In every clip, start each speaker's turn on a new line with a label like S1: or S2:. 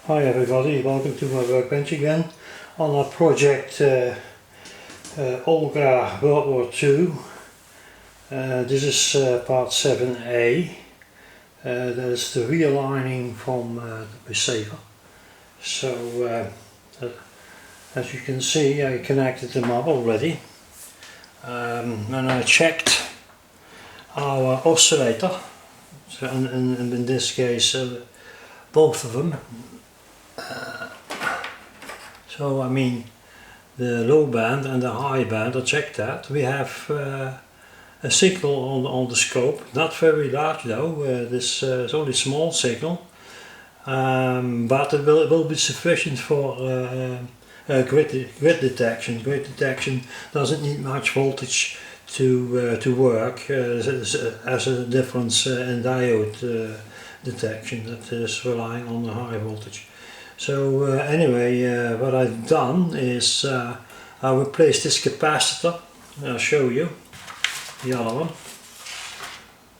S1: Hi everybody, welcome to my workbench again on our project Olga ww2. This is part 7a. That is the realigning from the receiver. So as you can see, I connected them up already, and I checked our oscillator, so in this case both of them. So I mean the low band and the high band, I checked that. We have a signal on the scope, not very large though, this is only a small signal, but it will be sufficient for grid detection. Grid detection doesn't need much voltage to work, as a difference in diode detection that is relying on the high voltage. So anyway, what I've done is I replaced this capacitor. I'll show you the other one.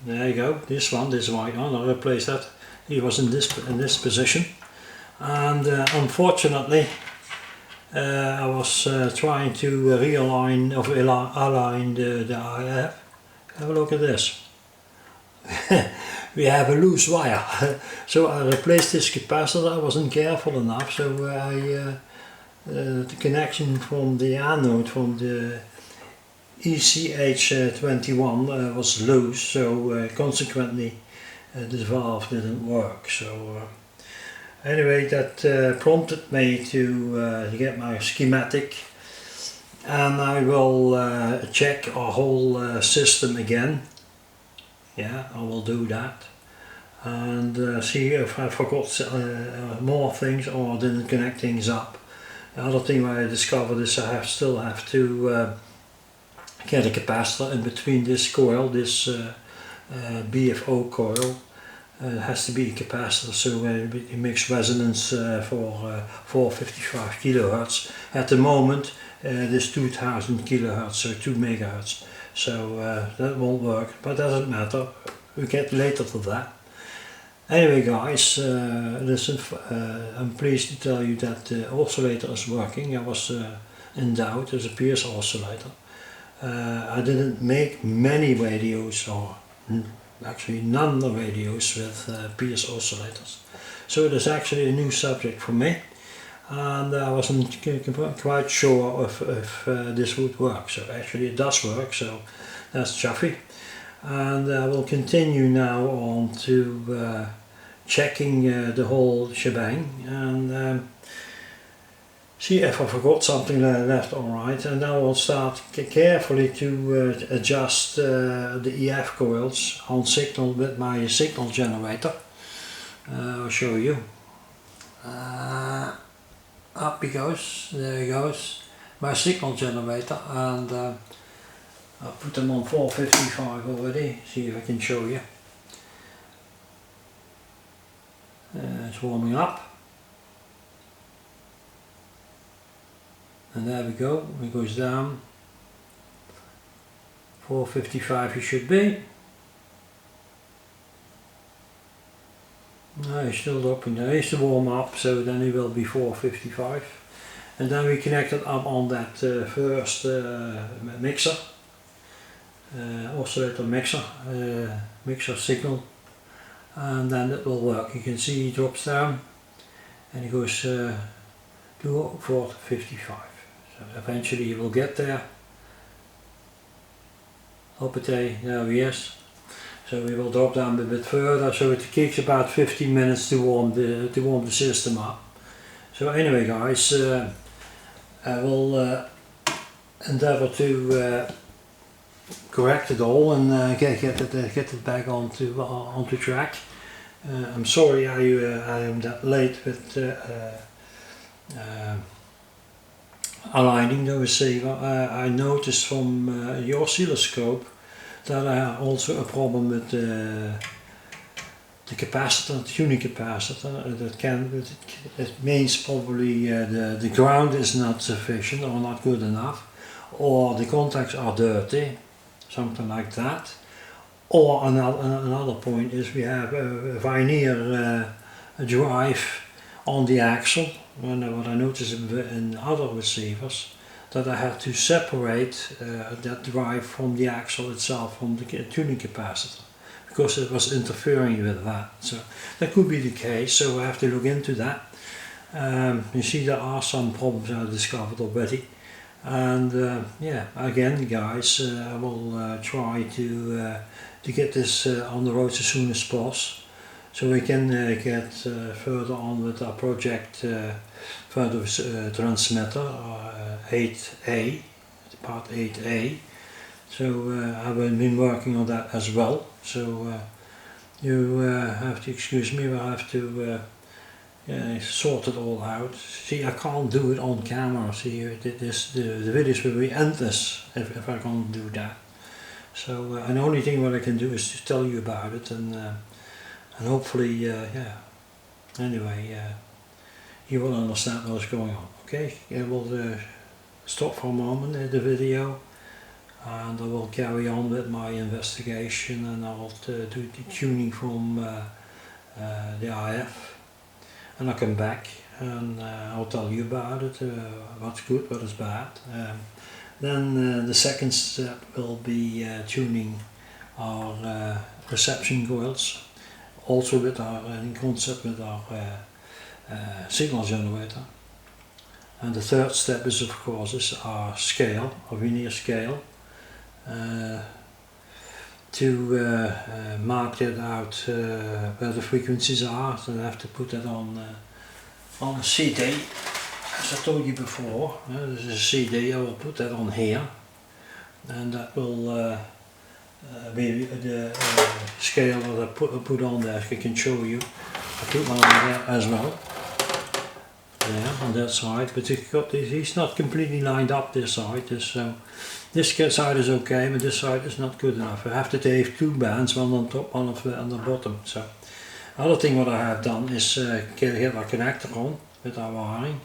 S1: There you go, this white one. I replaced that. He was in this position, and unfortunately I was trying to realign or align the IF. Have a look at this. We have a loose wire. So I replaced this capacitor. I wasn't careful enough, so the connection from the anode from the ECH21 was loose, so consequently this valve didn't work. So anyway, that prompted me to get my schematic, and I will check our whole system again. Yeah, I will do that, and see if I forgot more things or didn't connect things up. The other thing I discovered is I still have to get a capacitor in between this coil, this BFO coil. It has to be a capacitor, so it makes resonance for 455 kilohertz. At the moment this 2000 kilohertz, so 2 megahertz. So that won't work, but doesn't matter, we get later to that. Anyway guys, listen, I'm pleased to tell you that the oscillator is working. I was in doubt. It's a Pierce oscillator. I didn't make many radios, or actually none of radios with Pierce oscillators. So it is actually a new subject for me, and I wasn't quite sure if this would work. So actually it does work, so that's chuffy. And I will continue now on to checking the whole shebang, and see if I forgot something left or right, and then I will start carefully to adjust the EF coils on signal with my signal generator. I'll show you. Up he goes, there he goes, my signal generator, and I'll put them on 455 already, see if I can show you. It's warming up, and there we go, it goes down, 455 it should be. No, he's still up in there. He needs to warm up, so then he will be 455. And then we connect it up on that first mixer, oscillator mixer, mixer signal, and then it will work. You can see he drops down and he goes to 455. So eventually he will get there. Hoppatay, there he is. So we will drop down a bit further, so it takes about 15 minutes to warm the system up. So anyway guys, I will endeavour to correct it all and get it back onto track. I'm sorry I am that late with aligning the receiver. I noticed from your oscilloscope that I have also a problem with the capacitor, the tuning capacitor. It means probably the ground is not sufficient or not good enough, or the contacts are dirty, something like that. Or another point is we have a vernier drive on the axle, what I noticed in other receivers, that I had to separate that drive from the axle itself, from the tuning capacitor, because it was interfering with that. So that could be the case, so I have to look into that. You see there are some problems I discovered already, and yeah, again guys, I will try to get this on the road as soon as possible, so we can get further on with our project for the transmitter 8A, part 8A. So I've been working on that as well, so you have to excuse me, but I have to sort it all out. See, I can't do it on camera. See, the videos will be endless if I can't do that. So and the only thing what I can do is to tell you about it, and hopefully, yeah. Anyway, you will understand what's going on. Okay, I will stop for a moment the video, and I will carry on with my investigation, and I will do the tuning from the IF. And I'll come back and I'll tell you about it, what's good, what is bad. Then the second step will be tuning our reception coils, also with our, in concept with our signal generator. And the third step is, of course, our scale, our linear scale, to mark it out where the frequencies are. So I have to put that on a CD, as I told you before. There's a CD, I will put that on here, and that will be the scale that I put on there. I can show you. I put one on there as well. There on that side, but he's not completely lined up this side. This side is okay, but this side is not good enough. I have to take two bands, one on top, one on the bottom. So, other thing what I have done is get our connector on with our wiring,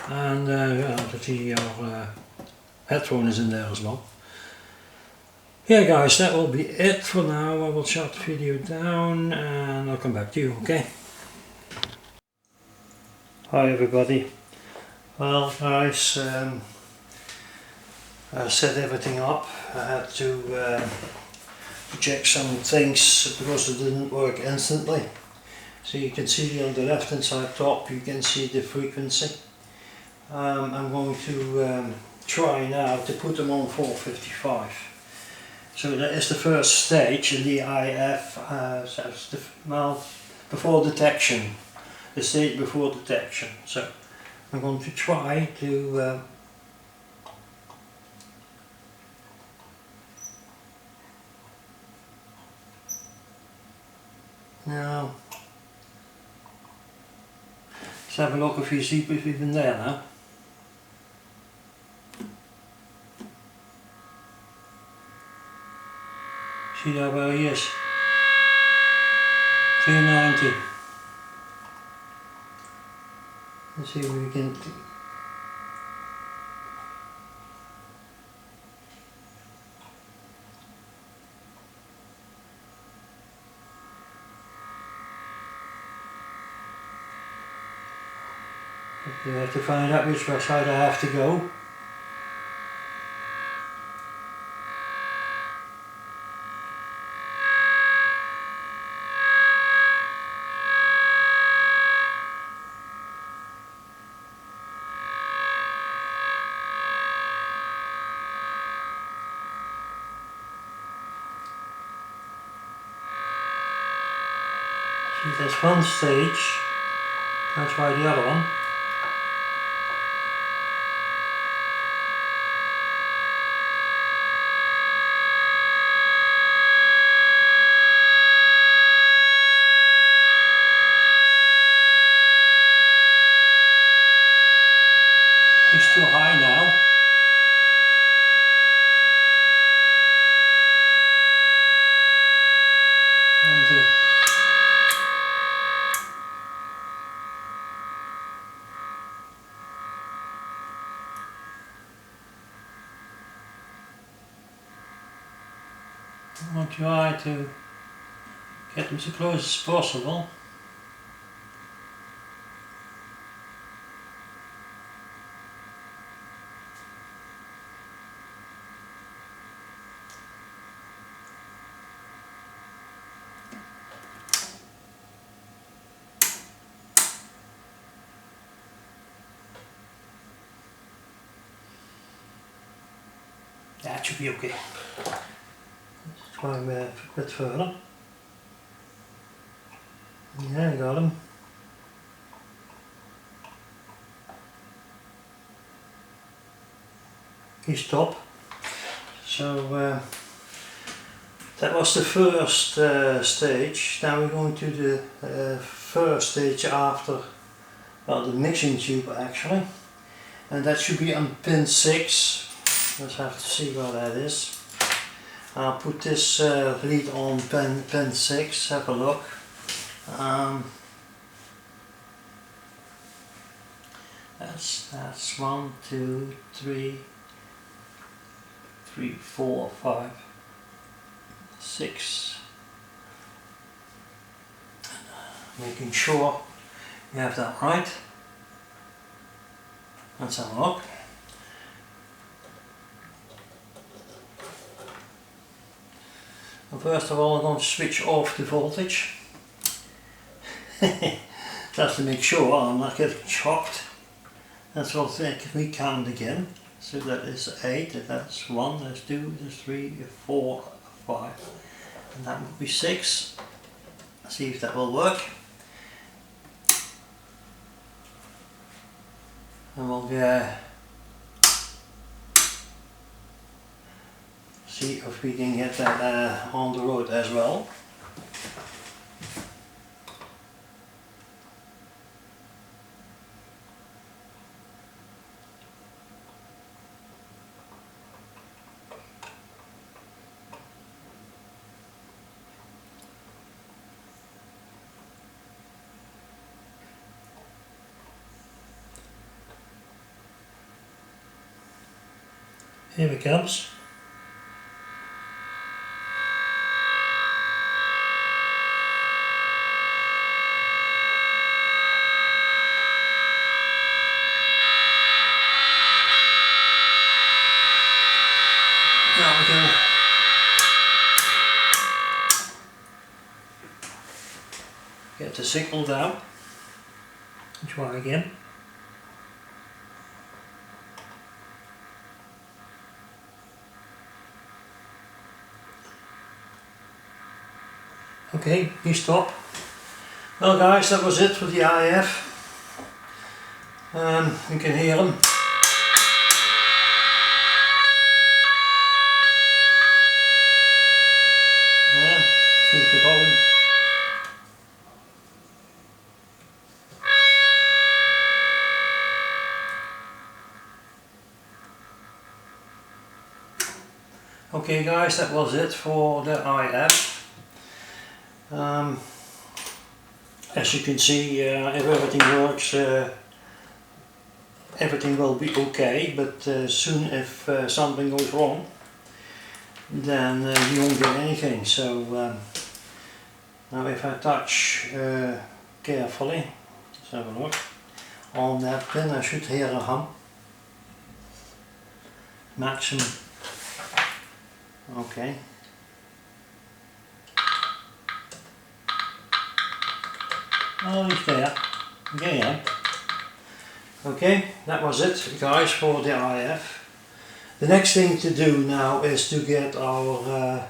S1: and our headphone is in there as well. Yeah guys, that will be it for now. I will shut the video down and I'll come back to you, okay? Hi everybody. Well guys, I set everything up. I had to check some things because it didn't work instantly. So you can see on the left hand side top, you can see the frequency. I'm going to try now to put them on 455. So that is the first stage in the IF, well, before detection. The stage before detection. So I'm going to try to now let's have a look if you see if we've been there now. See there where he is? 390. Let's see if we can. You have to find out which side I have to go. See, there's one stage, that's why the other one. It's too high now. And I'll try to get them as close as possible. That should be okay. Let's try a bit further. Yeah, I got him. He stopped. So that was the first stage. Now we're going to the first stage after, well, the mixing tube actually, and that should be on pin 6. Let's have to see where that is. I'll put this lead on pin 6, have a look. That's 1, 2, 3, 4, 5, 6. Making sure you have that right. Let's have a look. And first of all, I'm going to switch off the voltage. Just to make sure I'm not getting shocked. That's what we count again. So that is 8, that's 1, that's 2, that's 3, 4, 5, and that would be 6. Let's see if that will work. And we'll see if we can get that on the road as well. Here it comes. Now we go. Get the signal down. Try again. Okay, he stopped. Well guys, that was it for the IF. You can hear him. Yeah, see the volume. Okay guys, that was it for the IF. As you can see, if everything works, everything will be okay, but soon if something goes wrong, then you won't get anything. So now if I touch carefully, let's have a look, on that pin I should hear a hum. Maximum. Okay. Oh, he's there. Yeah. Okay, that was it guys for the IF. The next thing to do now is to get our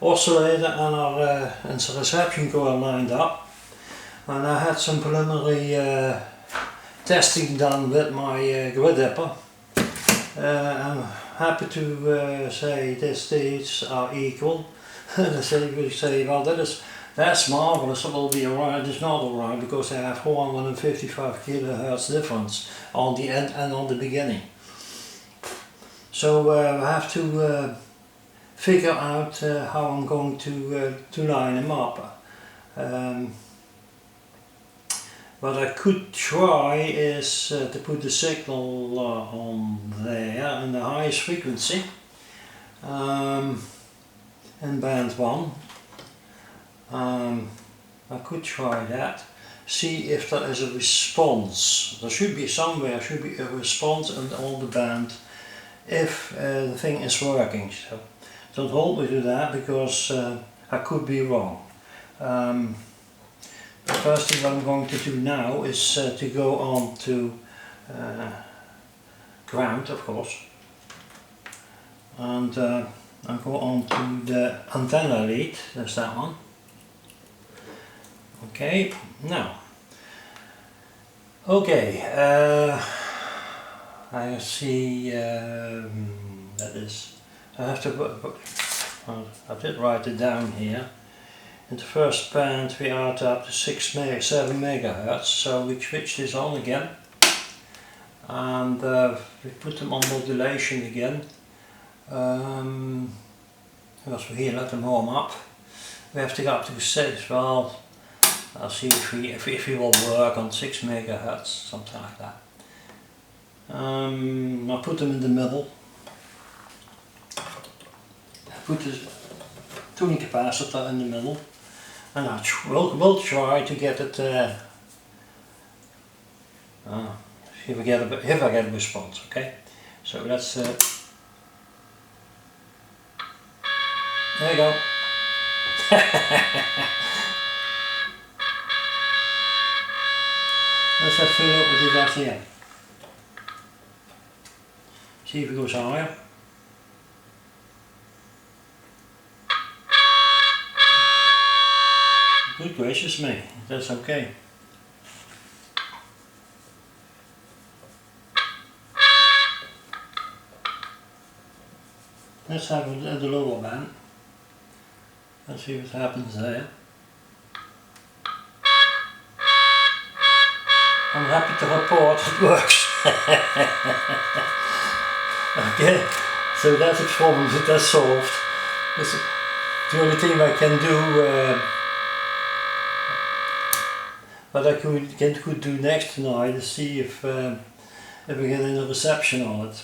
S1: oscillator and our reception core lined up. And I had some preliminary testing done with my grid dipper. I'm happy to say these are equal. We say, well, that's marvelous, it will be alright. It's not alright because I have 455 kilohertz difference on the end and on the beginning. So I have to figure out how I'm going to line them up. What I could try is to put the signal on there in the highest frequency in band 1. I could try that, see if there is a response. There should be somewhere, should be a response on the band if the thing is working. So don't hold me to that because I could be wrong. The first thing I'm going to do now is to go on to ground, of course, and I'll go on to the antenna lead. There's that one. Okay, now, okay, I see that is, I have to, I did write it down here. In the first band we are up to 7 megahertz, so we switch this on again, and we put them on modulation again. Because we here let them warm up. We have to go up to 6. Well, I'll see if we will work on 6 megahertz, something like that. I'll put them in the middle. I put the tuning capacitor in the middle, and I will try to get it. If I get a response, okay. So let's. There you go. Let's have fill up with this here. See if it goes higher. Good gracious me, that's okay. Let's have the lower band. Let's see what happens there. I'm happy to report it works. Okay, so that's a problem that's solved. That's the only thing I can do. What I could do next tonight is see if we get any reception on it.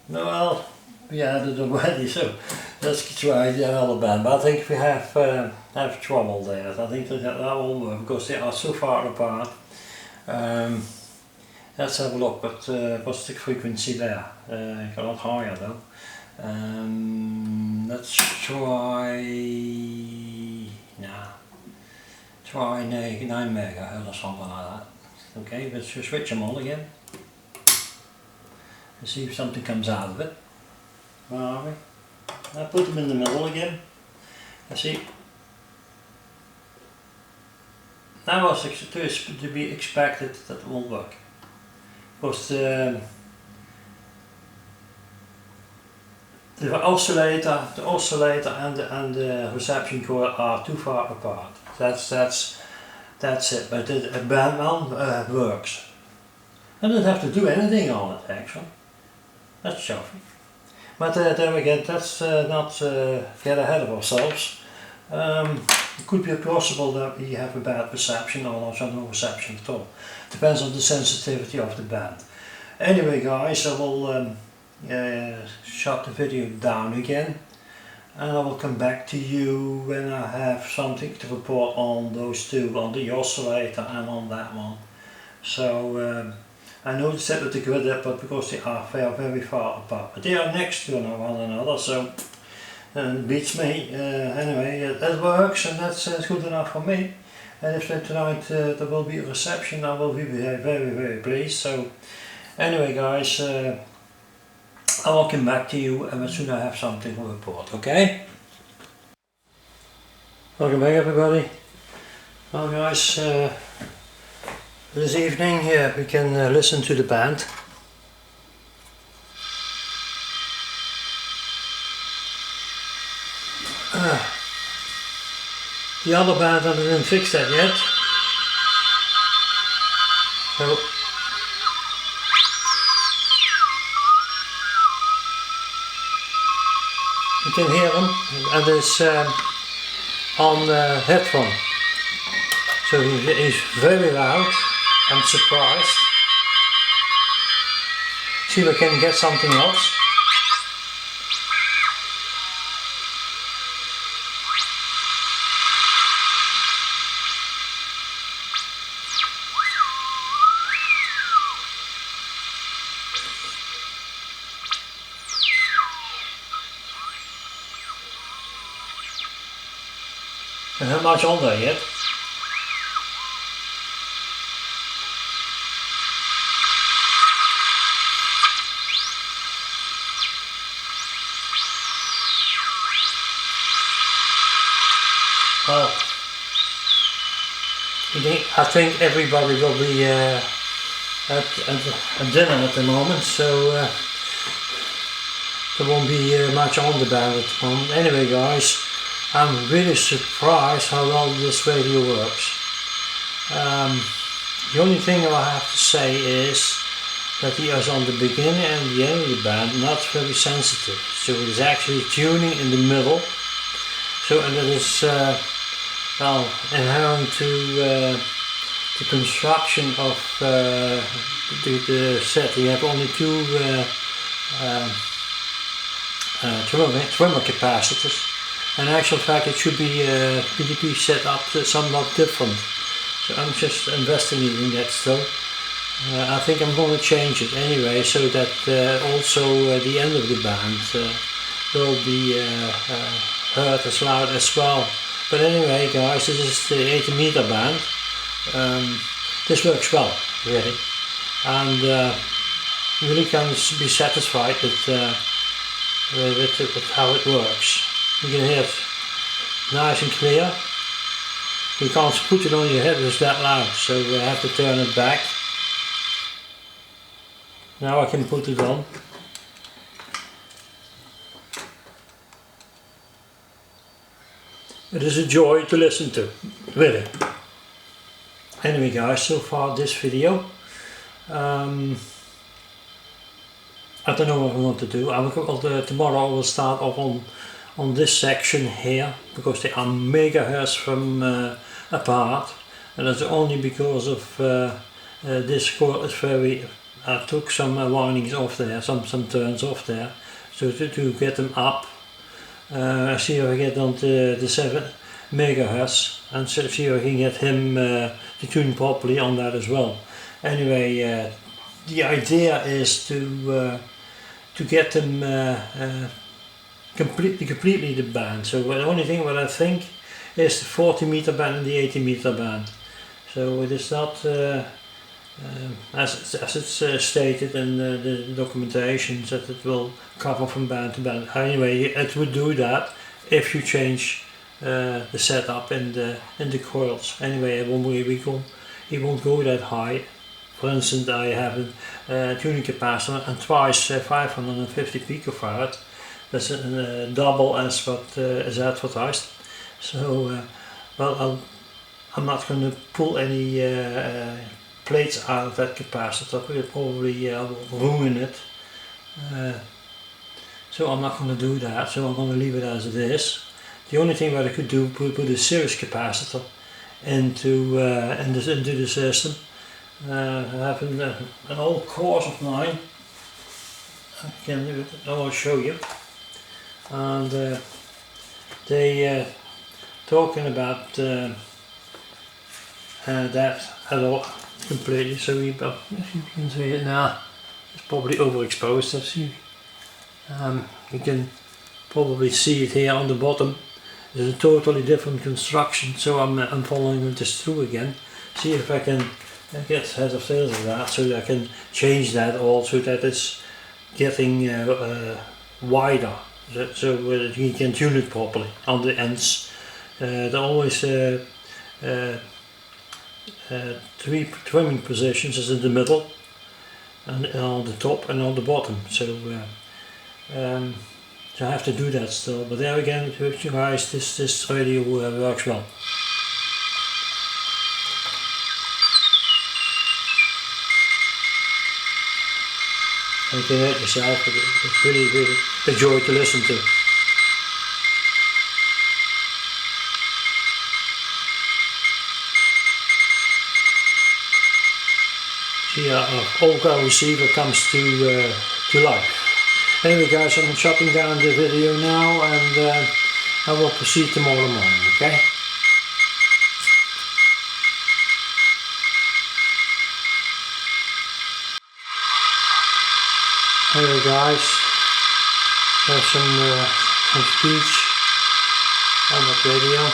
S1: Well, we had it already, so let's try the other band. But I think we have trouble there. I think that will work because they are so far apart. Let's have a look. But what's the frequency there? A lot higher though. Let's try. Nah. Try 9 megahertz or something like that. Okay, let's just switch them on again and see if something comes out of it. Where are we? I put them in the middle again. I see. That was to be expected that it won't work. Because the oscillator and the reception core are too far apart. That's it. But a band one works. I don't have to do anything on it actually. That's shocking. But there again, let's not get ahead of ourselves. It could be possible that we have a bad reception or no reception at all. Depends on the sensitivity of the band. Anyway guys, I will shut the video down again, and I will come back to you when I have something to report on those two, on the oscillator and on that one. So I noticed that with the grid up, but because they are very far apart, but they are next to one another, so it beats me. Anyway, it works, and that's good enough for me. And if tonight there will be a reception, I will be very pleased. So anyway guys, I will come back to you as soon as I have something to report, okay? Welcome back everybody. Well guys, this evening we can listen to the band. The other band I didn't fix that yet. So you can hear them, and it's on the headphone. So he's very loud. I'm surprised. See if I can get something else. There's not much on there yet. I think everybody will be at dinner at the moment, so there won't be much on the band at the moment. Anyway guys, I'm really surprised how well this radio works. The only thing I have to say is that he is on the beginning and the end of the band not very sensitive, so it is actually tuning in the middle. So, and that is well, inherent to the construction of the set. You have only two trimmer capacitors. In actual fact, it should be PDP set up somewhat different. So I'm just investigating that still. I think I'm going to change it anyway, so that also the end of the band will be heard as loud as well. But anyway guys, this is the 80 meter band. This works well, really. And really can be satisfied with how it works. You can hear it nice and clear. You can't put it on your head, it's that loud, so I have to turn it back. Now I can put it on. It is a joy to listen to, really. Anyway guys, so far this video. I don't know what I want to do. Tomorrow I will start off on this section here, because they are megahertz from apart, and that's only because of this cord is very. I took some windings off there, some turns off there, so to get them up. I see if I get on to the 7 megahertz, and see if I can get him to tune properly on that as well. Anyway, the idea is to get them completely the band. So the only thing what I think is the 40 meter band and the 80 meter band. So it is not as it's stated in the documentation that it will cover from band to band. Anyway, it would do that if you change the setup in the coils. Anyway, it won't go that high. For instance, I have a tuning capacitor and twice 550 picofarad. That's a double as what is advertised. So, well, I'm not going to pull any plates out of that capacitor. It will probably ruin it. So I'm not going to do that. So I'm going to leave it as it is. The only thing that I could do, put a series capacitor into the system. I have an old course of mine. I will show you. And they talking about that a lot completely. So you can see it now. It's probably overexposed. You can probably see it here on the bottom. It's a totally different construction. So I'm following this through again. See if I can get heads of sales of that, so that I can change that also, that it's getting wider, so you can tune it properly on the ends. There are always 3 trimming positions, is in the middle, and on the top and on the bottom. So I have to do that still. But there again, with you guys, this radio works well. You can hear it yourself, but it's really a joy to listen to. See, our Olga receiver comes to life. Anyway guys, I'm shutting down the video now, and I will proceed tomorrow morning, okay? Anyway guys, there's some speech on that radio.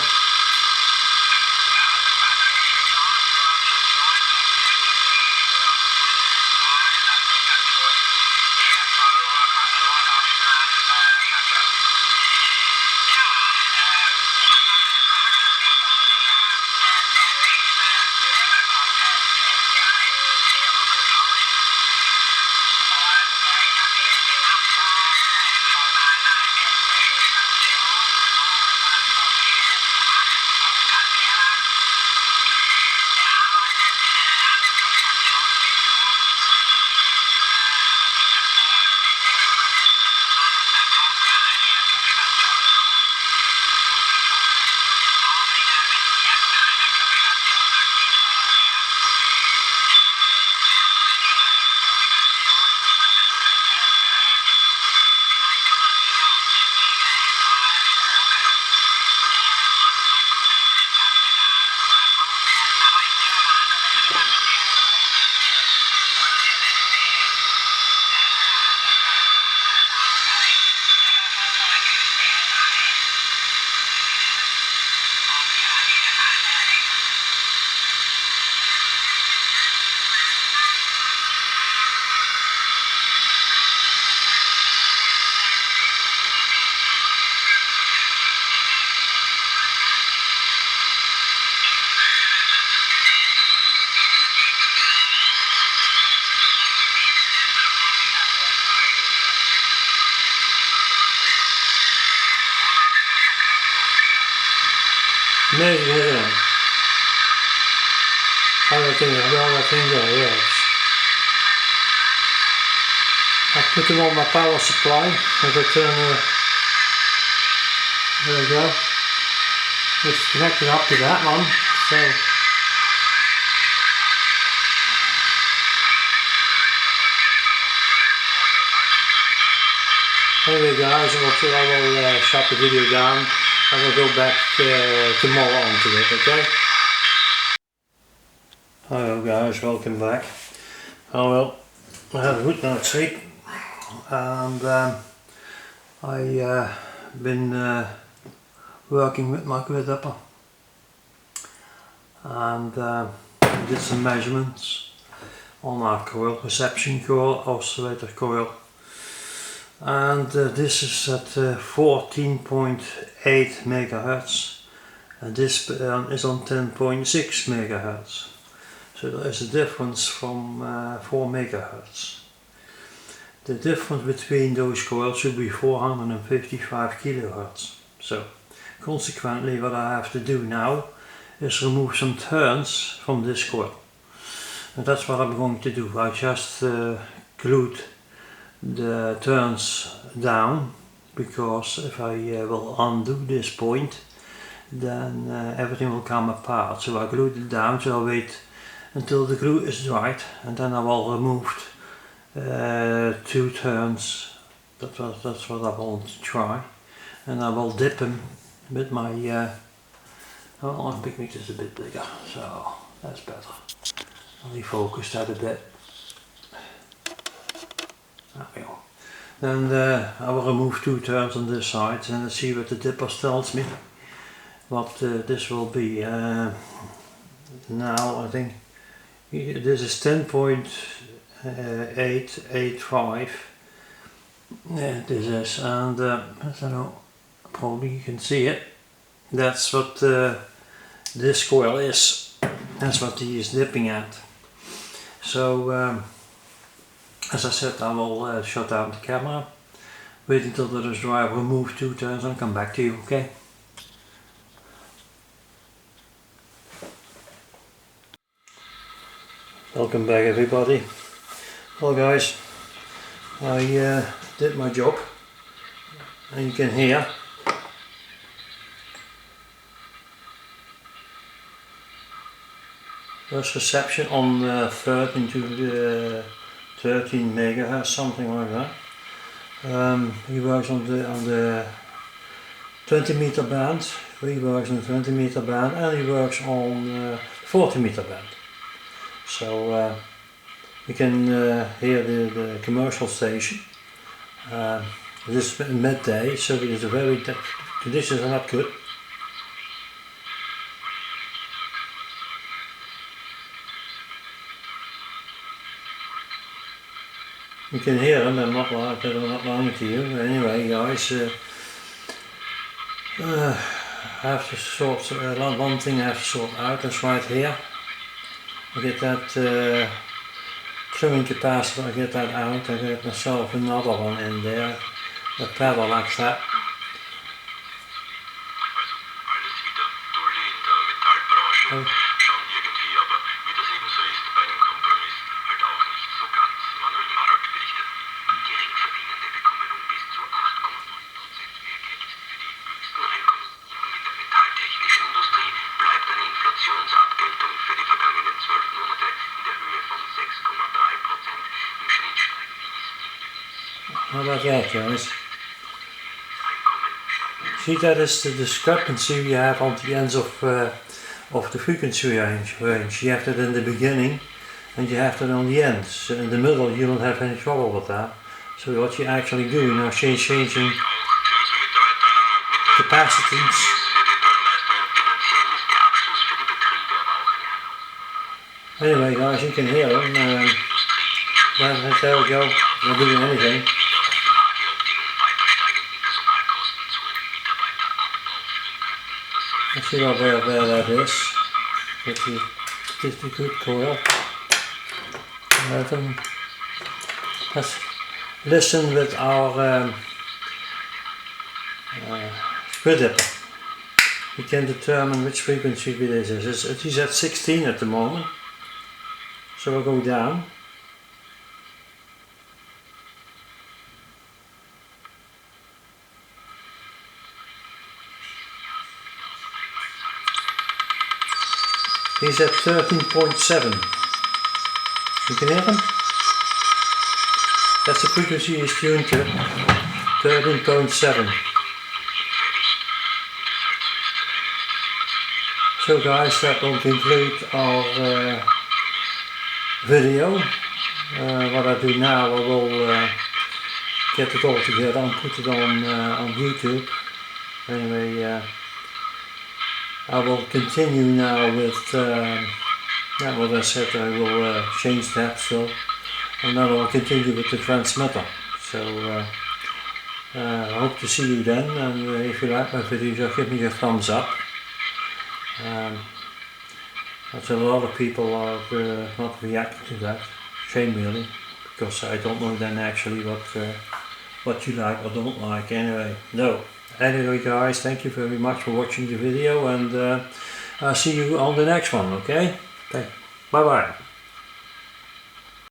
S1: amazing, isn't it? How that thing works. I put them on my power supply. If I turn there we go. It's connected up to that one. So anyway guys, I will shut the video down. I will go back tomorrow onto it, okay? Hello guys, welcome back. Oh well, I had a good night's sleep and I been working with my grid upper and did some measurements on our coil, reception coil, oscillator coil, and this is at 14.8 megahertz and this is on 10.6 megahertz. So there is a difference from 4 megahertz. The difference between those coils should be 455 kilohertz. So consequently what I have to do now is remove some turns from this coil. And that's what I'm going to do. I just glued the turns down, because if I will undo this point then everything will come apart. So I glued it down, so I'll wait until the glue is dried and then I will remove 2 turns. That's what I want to try, and I will dip them with my oh, my picnic is a bit bigger, so that's better. I'll refocus that a bit. There we go. Then I will remove 2 turns on this side and let's see what the dipper tells me what this will be. Now I think this is 10.885. Yeah, this is, and I don't know, probably you can see it. That's what this coil is. That's what he is dipping at. So as I said, I will shut down the camera, wait until that is dry, remove 2 turns and come back to you, okay? Welcome back everybody. Well guys, I did my job and you can hear there's reception on 13 to 13 megahertz, something like that. He works on the 20 meter band, he works on the 20 meter band, and he works on 40 meter band. So you can hear the commercial station. This is midday, so it is a very conditions are not good. You can hear them, I'm not lying to you. Anyway guys, I have to sort one thing I have to sort out, that's right here. I get that trimming capacitor, I get that out, I get myself another one in there, a pedal like that. Oh. How about that guys? See, that is the discrepancy you have on the ends of the frequency range. You have that in the beginning and you have that on the ends. So in the middle you don't have any trouble with that. So what you actually do now, changing capacitance. Anyway guys, you can hear them. There we go, not doing anything. Let's see how where that is. It's a good coil. Let's listen with our squid dipper. we can determine which frequency this is. It is at 16 at the moment, so I'll go down. He's at 13.7. You can hear him? That's the frequency he's tuned to, 13.7. So guys, that will conclude our video. What I do now, I will get it all together and put it on YouTube. Anyway, I will continue now with what I said. I will change that, so, and then I will continue with the transmitter. So I hope to see you then, and if you like my videos, give me a thumbs up. That's a lot of people are not reacting to that. Shame really, because I don't know then actually what you like or don't like. Anyway guys, thank you very much for watching the video, and I'll see you on the next one. Okay, bye bye.